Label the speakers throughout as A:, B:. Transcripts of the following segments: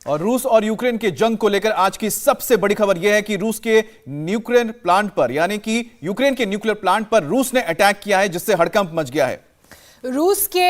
A: और रूस और यूक्रेन के जंग को लेकर आज की सबसे बड़ी खबर यह है कि रूस के न्यूक्लियर प्लांट पर, यानी कि यूक्रेन के न्यूक्लियर प्लांट पर रूस ने अटैक किया है, जिससे हड़कंप मच गया है।
B: रूस के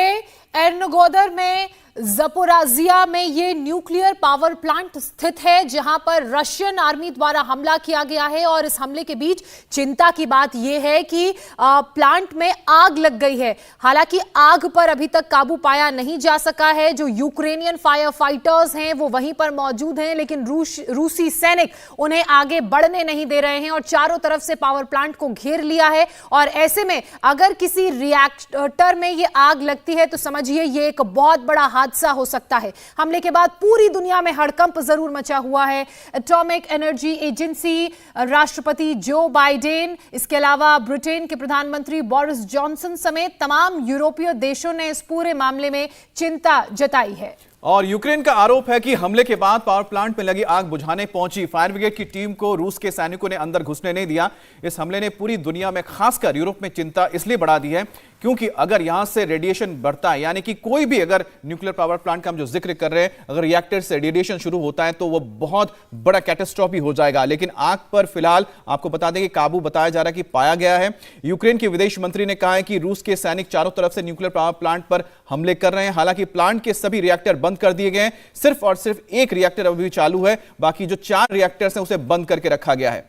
B: एर्नगोदर में ज़पोराजिया में ये न्यूक्लियर पावर प्लांट स्थित है, जहां पर रशियन आर्मी द्वारा हमला किया गया है। और इस हमले के बीच चिंता की बात यह है कि प्लांट में आग लग गई है। हालांकि आग पर अभी तक काबू पाया नहीं जा सका है। जो यूक्रेनियन फायर फाइटर्स हैं वो वहीं पर मौजूद हैं, लेकिन रूसी सैनिक उन्हें आगे बढ़ने नहीं दे रहे हैं और चारों तरफ से पावर प्लांट को घेर लिया है। और ऐसे में अगर किसी रिएक्टर में ये आग लगती है तो समझिए ये एक बहुत बड़ा हादसा हो सकता है। हमले के बाद पूरी दुनिया में हड़कंप जरूर मचा हुआ है। एटॉमिक एनर्जी एजेंसी, राष्ट्रपति जो बाइडेन, इसके अलावा ब्रिटेन के प्रधानमंत्री बोरिस जॉनसन समेत तमाम यूरोपीय देशों ने इस पूरे मामले में चिंता जताई है।
A: और यूक्रेन का आरोप है कि हमले के बाद पावर प्लांट में लगी आग बुझाने पहुंची फायर ब्रिगेड की टीम को रूस के सैनिकों ने अंदर घुसने नहीं दिया। इस हमले ने पूरी दुनिया में, खासकर यूरोप में, चिंता इसलिए बढ़ा दी है क्योंकि अगर यहां से रेडिएशन बढ़ता है, यानी कि कोई भी अगर न्यूक्लियर पावर प्लांट का हम जो जिक्र कर रहे हैं, अगर रिएक्टर से रेडिएशन शुरू होता है तो वो बहुत बड़ा कैटास्ट्रॉफी हो जाएगा। लेकिन आग पर फिलहाल आपको बता दें कि काबू बताया जा रहा है कि पाया गया है। यूक्रेन के विदेश मंत्री ने कहा है कि रूस के सैनिक चारों तरफ से न्यूक्लियर पावर प्लांट पर हमले कर रहे हैं। हालांकि प्लांट के सभी रिएक्टर बंद कर दिए गए हैं, सिर्फ और सिर्फ एक रिएक्टर अभी भी चालू है, बाकी जो 4 रिएक्टर्स हैं उसे बंद करके रखा गया है।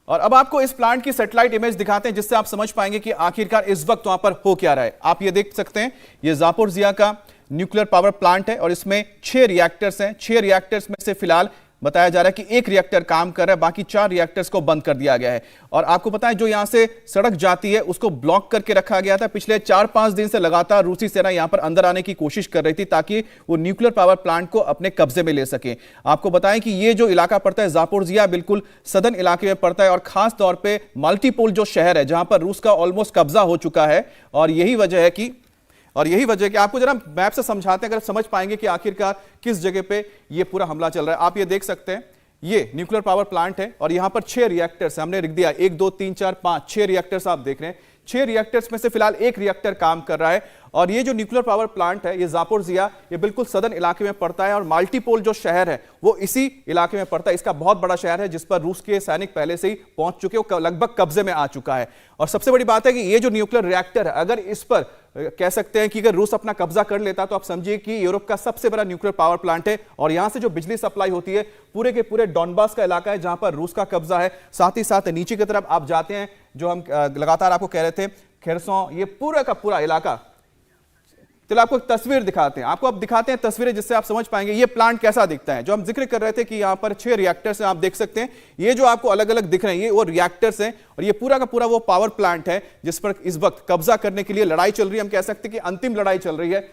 A: और अब आपको इस प्लांट की सैटेलाइट इमेज दिखाते हैं, जिससे आप समझ पाएंगे कि आखिरकार इस वक्त वहां पर हो क्या रहा है। आप ये देख सकते हैं, ये ज़ापोरिज़िया का न्यूक्लियर पावर प्लांट है और इसमें 6 रिएक्टर्स हैं। 6 रिएक्टर्स में से फिलहाल बताया जा रहा है कि एक रिएक्टर काम कर रहा है, बाकी 4 रिएक्टर्स को बंद कर दिया गया है। और आपको पता है, जो यहां से सड़क जाती है उसको ब्लॉक करके रखा गया था। पिछले 4-5 दिन से लगातार रूसी सेना यहां पर अंदर आने की कोशिश कर रही थी ताकि वो न्यूक्लियर पावर प्लांट को अपने कब्जे में ले सके। आपको बताएं कि ये जो इलाका पड़ता है ज़ापोरिज़िया, बिल्कुल सदर्न इलाके में पड़ता है और खास तौर पर मल्टीपोल जो शहर है जहां पर रूस का ऑलमोस्ट कब्जा हो चुका है। और यही वजह है कि आपको जरा मैप से समझाते हैं, अगर समझ पाएंगे कि आखिरकार किस जगह पे ये पूरा हमला चल रहा है। आप ये देख सकते हैं, ये न्यूक्लियर पावर प्लांट है और यहां पर 6 रिएक्टर्स हमने लिख दिया, 1 2 3 4 5 6 रिएक्टर्स आप देख रहे हैं। 6 रिएक्टर्स में से फिलहाल एक रिएक्टर काम कर रहा है। और ये जो न्यूक्लियर पावर प्लांट है, ये ज़ापोरिज़िया, ये बिल्कुल सदर्न इलाके में पड़ता है और मल्टीपोल जो शहर है वो इसी इलाके में पड़ता है। इसका बहुत बड़ा शहर है जिस पर रूस के सैनिक पहले से ही पहुंच चुके हैं, लगभग कब्जे में आ चुका है। और सबसे बड़ी बात है कि ये जो न्यूक्लियर रिएक्टर है, अगर इस पर कह सकते हैं कि अगर रूस अपना कब्जा कर लेता तो आप समझिए कि यूरोप का सबसे बड़ा न्यूक्लियर पावर प्लांट है। और यहां से जो बिजली सप्लाई होती है, पूरे के पूरे डॉनबास का इलाका है जहां पर रूस का कब्जा है। साथ ही साथ नीचे की तरफ आप जाते हैं, जो हम लगातार आपको कह रहे थे, खेरसों, ये पूरा का पूरा इलाका। चलो आपको एक तस्वीर दिखाते हैं, आपको अब दिखाते हैं तस्वीरें, जिससे आप समझ पाएंगे ये प्लांट कैसा दिखता है। जो हम जिक्र कर रहे थे कि यहाँ पर 6 रिएक्टर्स हैं, आप देख सकते हैं, ये जो आपको अलग अलग दिख रहे हैं ये वो रिएक्टर्स हैं और ये पूरा का पूरा वो पावर प्लांट है जिस पर इस वक्त कब्जा करने के लिए लड़ाई चल रही है। हम कह सकते हैं कि अंतिम लड़ाई चल रही है।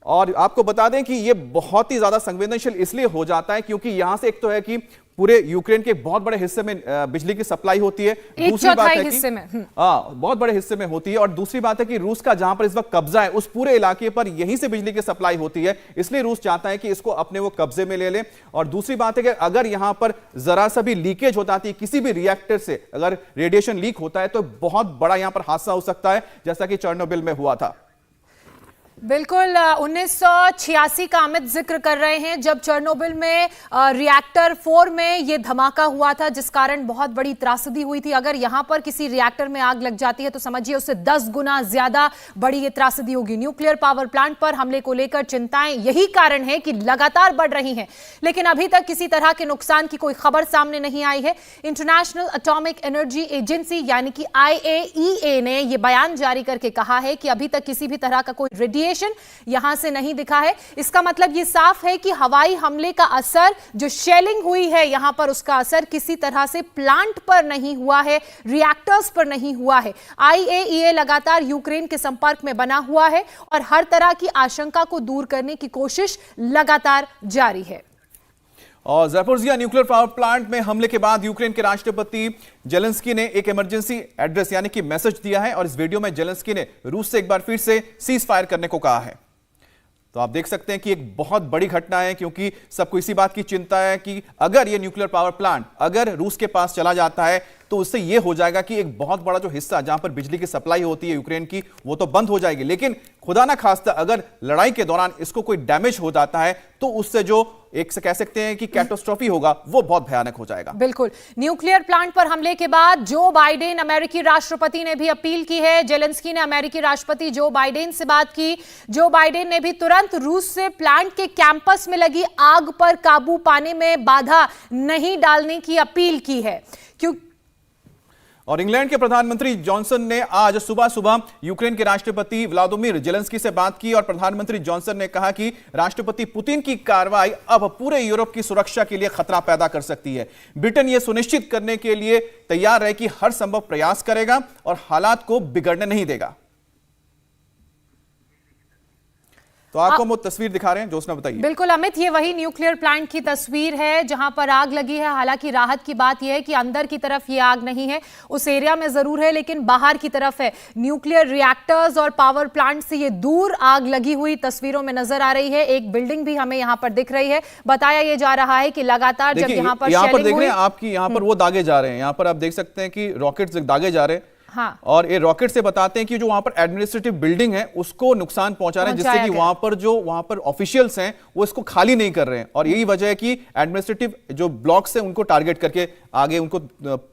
A: और आपको बता दें कि ये बहुत ही ज्यादा संवेदनशील इसलिए हो जाता है क्योंकि यहां से एक तो है कि पूरे यूक्रेन के बहुत बड़े हिस्से में बिजली की सप्लाई होती है, दूसरी बात है कि बहुत बड़े हिस्से में होती है, और दूसरी बात है कि रूस का जहां पर इस वक्त कब्जा है उस पूरे इलाके पर यहीं से बिजली की सप्लाई होती है, इसलिए रूस चाहता है कि इसको अपने वो कब्जे में ले ले। और दूसरी बात है कि अगर यहां पर जरा सा भी लीकेज होता है, किसी भी रिएक्टर से अगर रेडिएशन लीक होता है तो बहुत बड़ा यहां पर हादसा हो सकता है, जैसा कि चेरनोबिल में हुआ था।
B: बिल्कुल 1986 का अमित जिक्र कर रहे हैं, जब चेरनोबिल में रिएक्टर 4 में ये धमाका हुआ था, जिस कारण बहुत बड़ी त्रासदी हुई थी। अगर यहां पर किसी रिएक्टर में आग लग जाती है तो समझिए उससे 10 गुना ज्यादा बड़ी ये त्रासदी होगी। न्यूक्लियर पावर प्लांट पर हमले को लेकर चिंताएं यही कारण है कि लगातार बढ़ रही हैं, लेकिन अभी तक किसी तरह के नुकसान की कोई खबर सामने नहीं आई है। इंटरनेशनल एटॉमिक एनर्जी एजेंसी यानी कि IAEA ने यह बयान जारी करके कहा है कि अभी तक किसी भी तरह का कोई रेडिएशन यहां से नहीं दिखा है। इसका मतलब यह साफ है कि हवाई हमले का असर, जो शेलिंग हुई है यहां पर, उसका असर किसी तरह से प्लांट पर नहीं हुआ है, रिएक्टर्स पर नहीं हुआ है। IAEA लगातार यूक्रेन के संपर्क में बना हुआ है और हर तरह की आशंका को दूर करने की कोशिश लगातार जारी है।
A: और ज़ापोरिज़िया न्यूक्लियर पावर प्लांट में हमले के बाद यूक्रेन के राष्ट्रपति जेलेंस्की ने एक इमरजेंसी एड्रेस यानी कि मैसेज दिया है और इस वीडियो में जेलेंस्की ने रूस से एक बार फिर से सीज फायर करने को कहा है। तो आप देख सकते हैं कि एक बहुत बड़ी घटना है, क्योंकि सबको इसी बात की चिंता है कि अगर ये न्यूक्लियर पावर प्लांट अगर रूस के पास चला जाता है तो उससे यह हो जाएगा कि एक बहुत बड़ा जो हिस्सा जहां पर बिजली की सप्लाई होती है यूक्रेन की, वो तो बंद हो जाएगी। लेकिन खुदा ना खास्ता अगर लड़ाई के दौरान इसको कोई डैमेज हो जाता है तो उससे जो एक से कह सकते हैं कि कैटास्ट्रोफी होगा वो बहुत भयानक हो जाएगा।
B: बिल्कुल। न्यूक्लियर प्लांट पर हमले के बाद जो बाइडेन अमेरिकी राष्ट्रपति ने भी अपील की है। जेलेंस्की ने अमेरिकी राष्ट्रपति जो बाइडेन से बात की। जो बाइडेन ने भी तुरंत रूस से प्लांट के कैंपस में लगी आग पर काबू पाने में बाधा नहीं डालने की अपील की है।
A: और इंग्लैंड के प्रधानमंत्री जॉनसन ने आज सुबह सुबह यूक्रेन के राष्ट्रपति व्लादिमीर जेलेंस्की से बात की और प्रधानमंत्री जॉनसन ने कहा कि राष्ट्रपति पुतिन की कार्रवाई अब पूरे यूरोप की सुरक्षा के लिए खतरा पैदा कर सकती है। ब्रिटेन यह सुनिश्चित करने के लिए तैयार है कि हर संभव प्रयास करेगा और हालात को बिगड़ने नहीं देगा। तो आपको हम वो तस्वीर दिखा रहे हैं, जोशना बताइए।
B: बिल्कुल अमित, ये वही न्यूक्लियर प्लांट की तस्वीर है जहां पर आग लगी है। हालांकि राहत की बात यह है कि अंदर की तरफ ये आग नहीं है, उस एरिया में जरूर है लेकिन बाहर की तरफ है। न्यूक्लियर रिएक्टर्स और पावर प्लांट से ये दूर आग लगी हुई तस्वीरों में नजर आ रही है। एक बिल्डिंग भी हमें यहाँ पर दिख रही है। बताया यह जा रहा है कि लगातार जब यहाँ पर
A: देख रहे हैं आपकी यहाँ पर वो दागे जा रहे हैं, यहाँ पर आप देख सकते हैं कि रॉकेट्स दागे जा रहे हैं।
B: हाँ।
A: और ये रॉकेट से बताते हैं कि जो वहां पर एडमिनिस्ट्रेटिव बिल्डिंग है उसको नुकसान पहुंचा रहे हैं, जिससे कि वहां पर ऑफिशियल्स हैं वो इसको खाली नहीं कर रहे हैं। और यही वजह है कि एडमिनिस्ट्रेटिव जो ब्लॉक्स हैं उनको टारगेट करके आगे उनको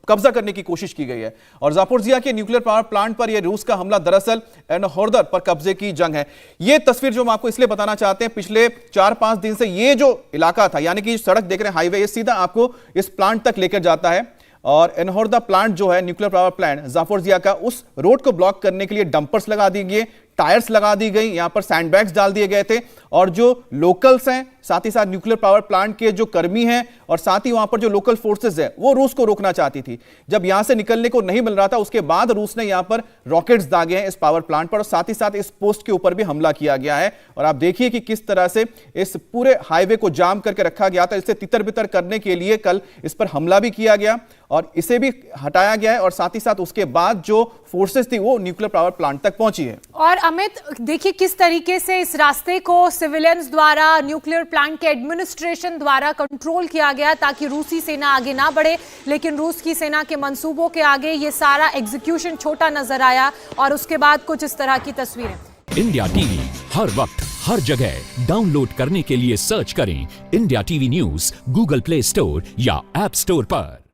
A: कब्जा करने की कोशिश की गई है। और जापोरिजिया के न्यूक्लियर पावर प्लांट पर यह रूस का हमला दरअसल एनहोर्दर पर कब्जे की जंग है। यह तस्वीर जो हम आपको इसलिए बताना चाहते हैं, पिछले 4-5 दिन से ये जो इलाका था, यानी कि सड़क देख रहे हैं हाईवे, ये सीधा आपको इस प्लांट तक लेकर जाता है। और एनहोर्दा प्लांट जो है न्यूक्लियर पावर प्लांट जापोरिजिया का, उस रोड को ब्लॉक करने के लिए डंपर्स लगा दिए गए, टायर्स लगा दी गई, यहां पर सैंडबैग्स डाल दिए गए थे। और जो लोकल्स हैं, साथ ही साथ न्यूक्लियर पावर प्लांट के जो कर्मी हैं और साथ ही वहां पर जो लोकल फोर्सेस है, वो रूस को रोकना चाहती थी। जब यहां से निकलने को नहीं मिल रहा था, उसके बाद रूस ने यहां पर रॉकेट्स दागे हैं इस पावर प्लांट पर और साथ ही साथ इस पोस्ट के ऊपर भी हमला किया गया है। और आप देखिए कि किस तरह से इस पूरे हाईवे को जाम करके रखा गया था। इसे तितर बितर करने के लिए कल इस पर हमला भी किया गया और इसे भी हटाया गया है। और साथ ही साथ उसके बाद जो फोर्सेस थी वो न्यूक्लियर पावर प्लांट तक पहुंची है।
B: और अमित देखिए किस तरीके से इस रास्ते को सिविलियंस द्वारा, न्यूक्लियर प्लांट के एडमिनिस्ट्रेशन द्वारा कंट्रोल किया गया ताकि रूसी सेना आगे ना बढ़े। लेकिन रूस की सेना के मंसूबों के आगे ये सारा एग्जीक्यूशन छोटा नजर आया और उसके बाद कुछ इस तरह की तस्वीरें।
C: इंडिया टीवी हर वक्त हर जगह डाउनलोड करने के लिए सर्च करें India TV news Google play store या ऐप स्टोर पर।